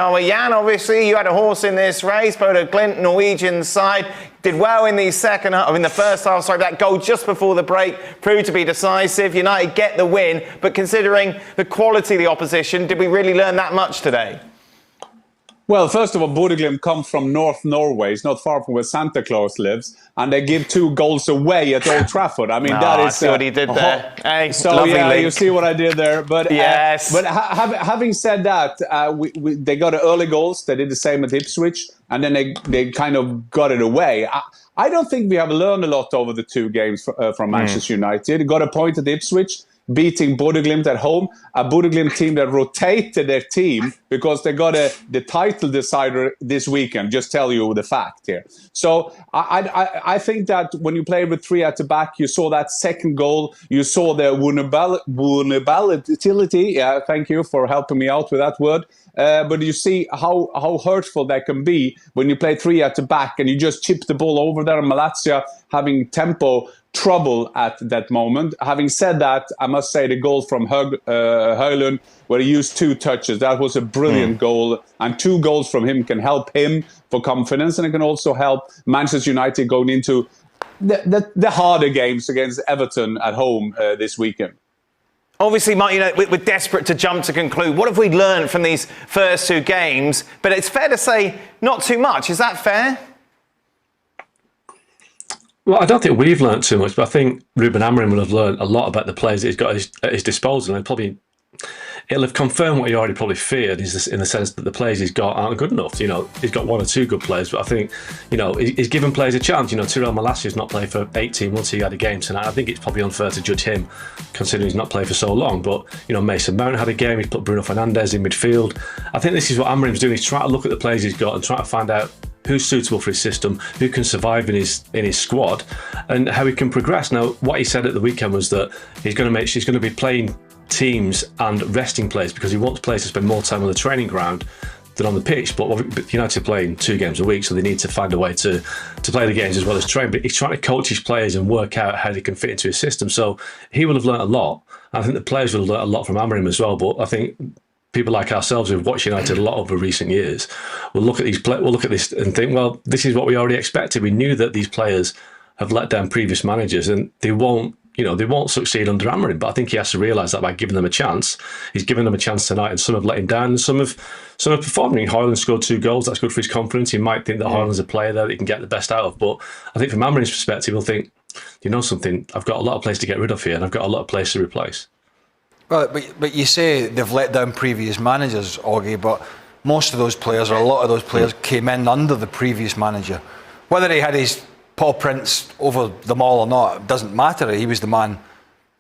Oh, well, Jan, obviously, you had a horse in this race. Bodo Glimt, Norwegian side, did well in the first half. Sorry, that goal just before the break proved to be decisive. United get the win, but considering the quality of the opposition, did we really learn that much today? Well, first of all, Bodo Glimt come from North Norway. It's not far from where Santa Claus lives. And they give 2 goals away at Old Trafford. I mean, that is... I see what he did there. Hey, so, yeah, link. You see what I did there. But, yes. Having said that, they got early goals. They did the same at Ipswich. And then they kind of got it away. I don't think we have learned a lot over the 2 games from Manchester United. Got a point at Ipswich, beating Bodo Glimt at home, a Bodo Glimt team that rotated their team because they got the title decider this weekend. Just tell you the fact here. So I think that when you played with 3 at the back, you saw that second goal, you saw their vulnerability. Yeah, thank you for helping me out with that word. But you see how hurtful that can be when you play 3 at the back and you just chip the ball over there, and Malaysia having tempo trouble at that moment. Having said that, I must say the goal from Højlund, where he used 2 touches, that was a brilliant goal, and 2 goals from him can help him for confidence, and it can also help Manchester United going into the harder games against Everton at home this weekend. Obviously, Mark, you know, we're desperate to jump to conclude. What have we learned from these first 2 games? But it's fair to say not too much. Is that fair? Well, I don't think we've learned too much, but I think Ruben Amorim will have learned a lot about the players that he's got at his disposal, and it'll have confirmed what he already probably feared, is in the sense that the players he's got aren't good enough. You know, he's got 1 or 2 good players, but I think, you know, he's given players a chance. You know, Tyrell Malasia's not played for 18 months. He had a game tonight. I think it's probably unfair to judge him, considering he's not played for so long. But, you know, Mason Mount had a game. He's put Bruno Fernandes in midfield. I think this is what Amorim's doing. He's trying to look at the players he's got and try to find out who's suitable for his system, who can survive in his squad, and how he can progress. Now, what he said at the weekend was that he's going to be playing teams and resting players because he wants players to spend more time on the training ground than on the pitch. But United are playing 2 games a week, so they need to find a way to play the games as well as train. But he's trying to coach his players and work out how they can fit into his system. So he will have learnt a lot. I think the players will have learnt a lot from Amorim as well. But I think people like ourselves who've watched United a lot over recent years will look at this and think, well, this is what we already expected. We knew that these players have let down previous managers and they won't succeed under Amorim. But I think he has to realise that by giving them a chance. He's given them a chance tonight, and some have let him down, and some have performed. I mean, Højlund scored 2 goals. That's good for his confidence. He might think that Højlund's a player there that he can get the best out of. But I think from Amorim's perspective, he'll think, you know something, I've got a lot of players to get rid of here, and I've got a lot of players to replace. Well, but you say they've let down previous managers, Augie, but most of those players, or a lot of those players, came in under the previous manager. Whether he had his paw prints over them all or not, doesn't matter. He was the man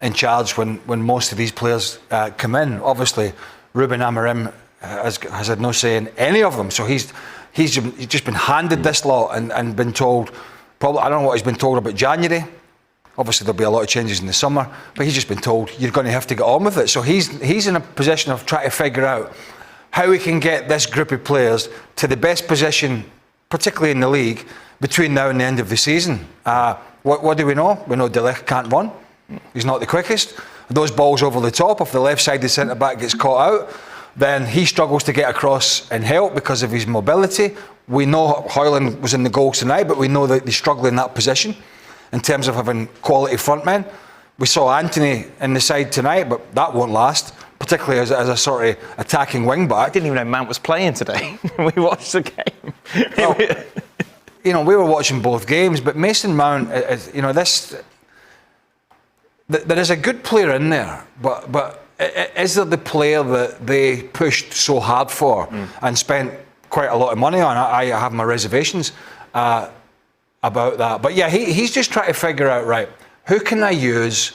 in charge when most of these players come in. Obviously, Ruben Amorim has had no say in any of them, so he's just been handed this lot and been told, probably, I don't know what he's been told about January. Obviously, there'll be a lot of changes in the summer, but he's just been told you're going to have to get on with it. So he's in a position of trying to figure out how he can get this group of players to the best position, particularly in the league, between now and the end of the season. What do we know? We know De Ligt can't run. He's not the quickest. Those balls over the top, if the left-sided centre-back gets caught out, then he struggles to get across and help because of his mobility. We know Højlund was in the goals tonight, but we know that they struggle in that position in terms of having quality front men. We saw Anthony in the side tonight, but that won't last, particularly as a sort of attacking wing-back. I didn't even know Mount was playing today. We watched the game. Well, you know, we were watching both games, but Mason Mount, you know, there is a good player in there, but is there the player that they pushed so hard for and spent quite a lot of money on? I have my reservations about that. But yeah, he's just trying to figure out, right, who can I use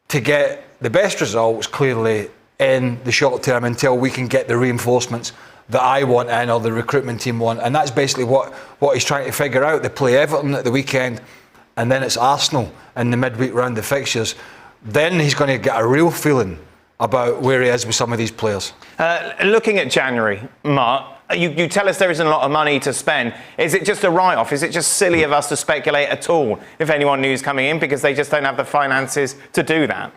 to get the best results, clearly, in the short term until we can get the reinforcements that I want in or the recruitment team want. And that's basically what he's trying to figure out. They play Everton at the weekend, and then it's Arsenal in the midweek round of fixtures. Then he's going to get a real feeling about where he is with some of these players. Looking at January, Mark, you tell us there isn't a lot of money to spend. Is it just a write-off? Is it just silly of us to speculate at all if anyone new's coming in because they just don't have the finances to do that?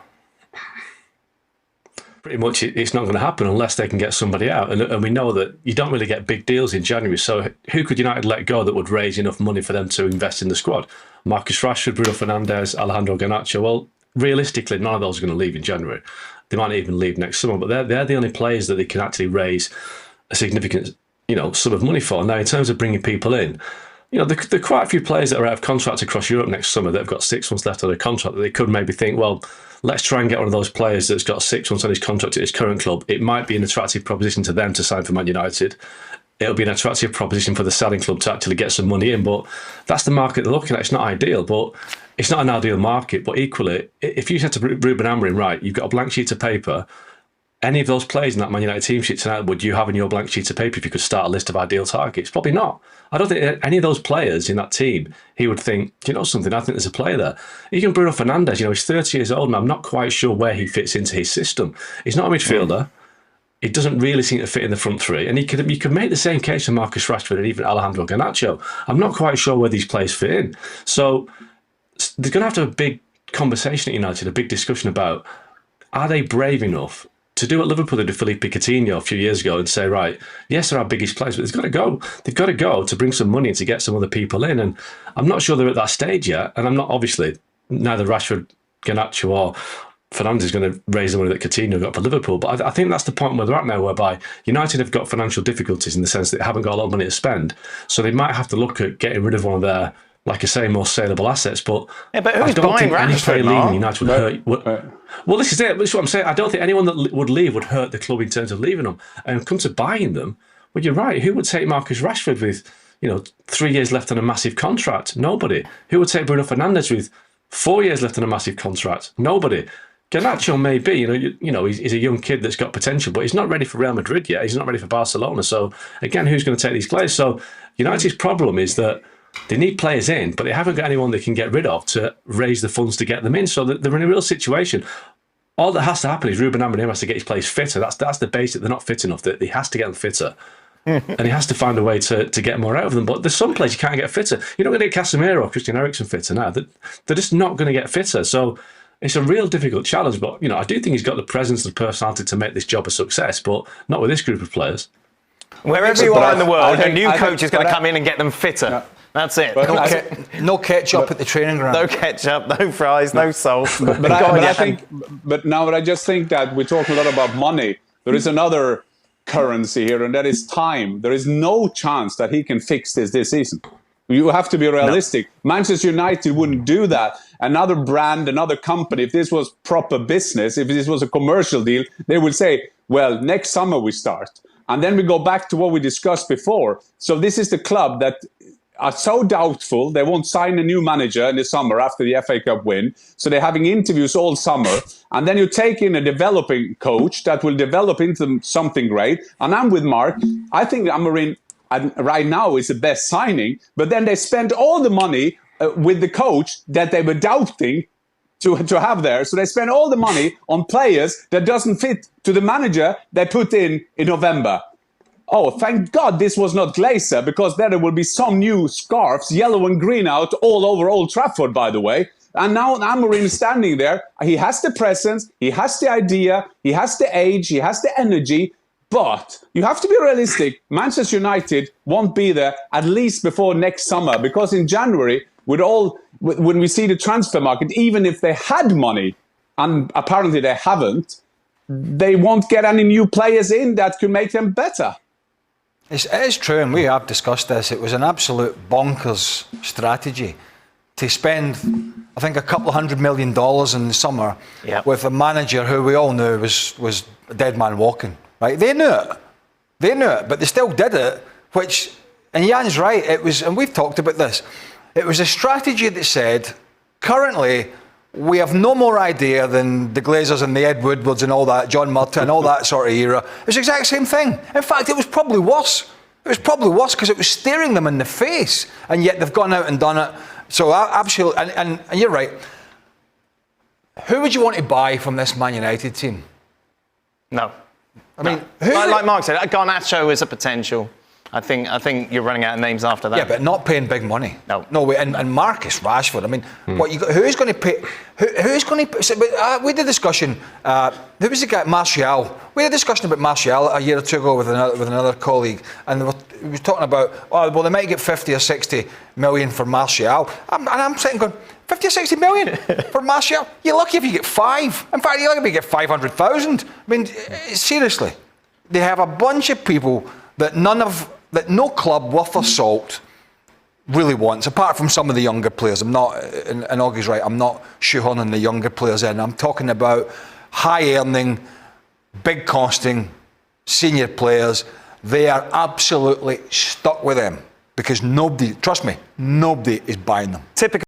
pretty much it's not going to happen unless they can get somebody out. And we know that you don't really get big deals in January. So who could United let go that would raise enough money for them to invest in the squad? Marcus Rashford, Bruno Fernandes, Alejandro Garnacho. Well, realistically, none of those are going to leave in January. They might not even leave next summer, but they're the only players that they can actually raise a significant, sum of money for. Now, in terms of bringing people in, there are quite a few players that are out of contract across Europe next summer that have got 6 months left on their contract that they could maybe think, well, let's try and get one of those players that's got 6 months on his contract at his current club. It might be an attractive proposition to them to sign for Man United. It'll be an attractive proposition for the selling club to actually get some money in, but that's the market they're looking at. It's not ideal, but it's not an ideal market. But equally, if you said to Ruben Amorim, right, you've got a blank sheet of paper, any of those players in that Man United team sheet tonight, would you have in your blank sheet of paper if you could start a list of ideal targets? Probably not. I don't think any of those players in that team, he would think, do you know something? I think there's a player there. Even Bruno Fernandes, he's 30 years old and I'm not quite sure where he fits into his system. He's not a midfielder. He doesn't really seem to fit in the front three. And you could make the same case for Marcus Rashford and even Alejandro Garnacho. I'm not quite sure where these players fit in. So they're going to have to have a big conversation at United, a big discussion about, are they brave enough to do what Liverpool did to Felipe Coutinho a few years ago and say, right, yes, they're our biggest players, but they've got to go to bring some money and to get some other people in. And I'm not sure they're at that stage yet. And I'm not, obviously, neither Rashford, Garnacho or Fernandes is going to raise the money that Coutinho got for Liverpool. But I think that's the point where they're at now, whereby United have got financial difficulties in the sense that they haven't got a lot of money to spend. So they might have to look at getting rid of one of their, like I say, more saleable assets. But but I who's don't buying think any player Rashford, leaving United would hurt. Well, this is it. This is what I'm saying. I don't think anyone that would leave would hurt the club in terms of leaving them. And come to buying them, well, you're right. Who would take Marcus Rashford with, 3 years left on a massive contract? Nobody. Who would take Bruno Fernandes with 4 years left on a massive contract? Nobody. Garnacho may be, he's a young kid that's got potential, but he's not ready for Real Madrid yet. He's not ready for Barcelona. So again, who's going to take these players? So United's problem is that they need players in, but they haven't got anyone they can get rid of to raise the funds to get them in. So they're in a real situation. All that has to happen is Ruben Amorim has to get his players fitter. That's the basic. They're not fit enough. He has to get them fitter. And he has to find a way to get more out of them. But there's some players you can't get fitter. You're not going to get Casemiro or Christian Eriksen fitter now. They're just not going to get fitter. So it's a real difficult challenge. But, I do think he's got the presence and personality to make this job a success, but not with this group of players. Wherever you are in the world, a new coach is going to come in and get them fitter. Yeah. That's it. No ketchup at the training ground. No ketchup, no fries, no salt. But I just think that we talk a lot about money. There is another currency here, and that is time. There is no chance that he can fix this season. You have to be realistic. No. Manchester United wouldn't do that. Another brand, another company, if this was proper business, if this was a commercial deal, they would say, well, next summer we start. And then we go back to what we discussed before. So this is the club that are so doubtful they won't sign a new manager in the summer after the FA Cup win. So they're having interviews all summer. And then you take in a developing coach that will develop into something great. And I'm with Mark. I think Amorim right now is the best signing. But then they spend all the money with the coach that they were doubting to have there. So they spend all the money on players that doesn't fit to the manager they put in November. Oh, thank God this was not Glazer, because then there will be some new scarves, yellow and green out all over Old Trafford, by the way. And now Amorim is standing there. He has the presence, he has the idea, he has the age, he has the energy. But you have to be realistic. Manchester United won't be there at least before next summer, because in January, when we see the transfer market, even if they had money, and apparently they haven't, they won't get any new players in that could make them better. It is true, and we have discussed this. It was an absolute bonkers strategy to spend, I think, $200 million in the summer with a manager who we all knew was a dead man walking. Right? They knew it, but they still did it. And Jan's right. It was, and we've talked about this. It was a strategy that said, currently, we have no more idea than the Glazers and the Ed Woodwards and all that, John Murtaugh and all that sort of era. It was the exact same thing. In fact, it was probably worse. It was probably worse because it was staring them in the face, and yet they've gone out and done it. So absolutely, and you're right. Who would you want to buy from this Man United team? No. I mean, like Mark said, Garnacho is a potential. I think you're running out of names after that. Yeah, but not paying big money. No way. And Marcus Rashford. I mean, what you got? Who's going to pay? Who's going to? We had a discussion. Who was the guy? Martial. We had a discussion about Martial a year or two ago with another colleague, and we were talking about, oh, well, they might get 50 or 60 million for Martial. And I'm sitting going, 50 or 60 million for Martial? You're lucky if you get 5. In fact, you're lucky if you get 500,000. I mean, seriously, they have a bunch of people that no club worth their salt really wants, apart from some of the younger players. I'm not, and Augie's right, I'm not shoehorning the younger players in. I'm talking about high earning, big costing senior players. They are absolutely stuck with them because nobody, trust me, nobody is buying them. Typical.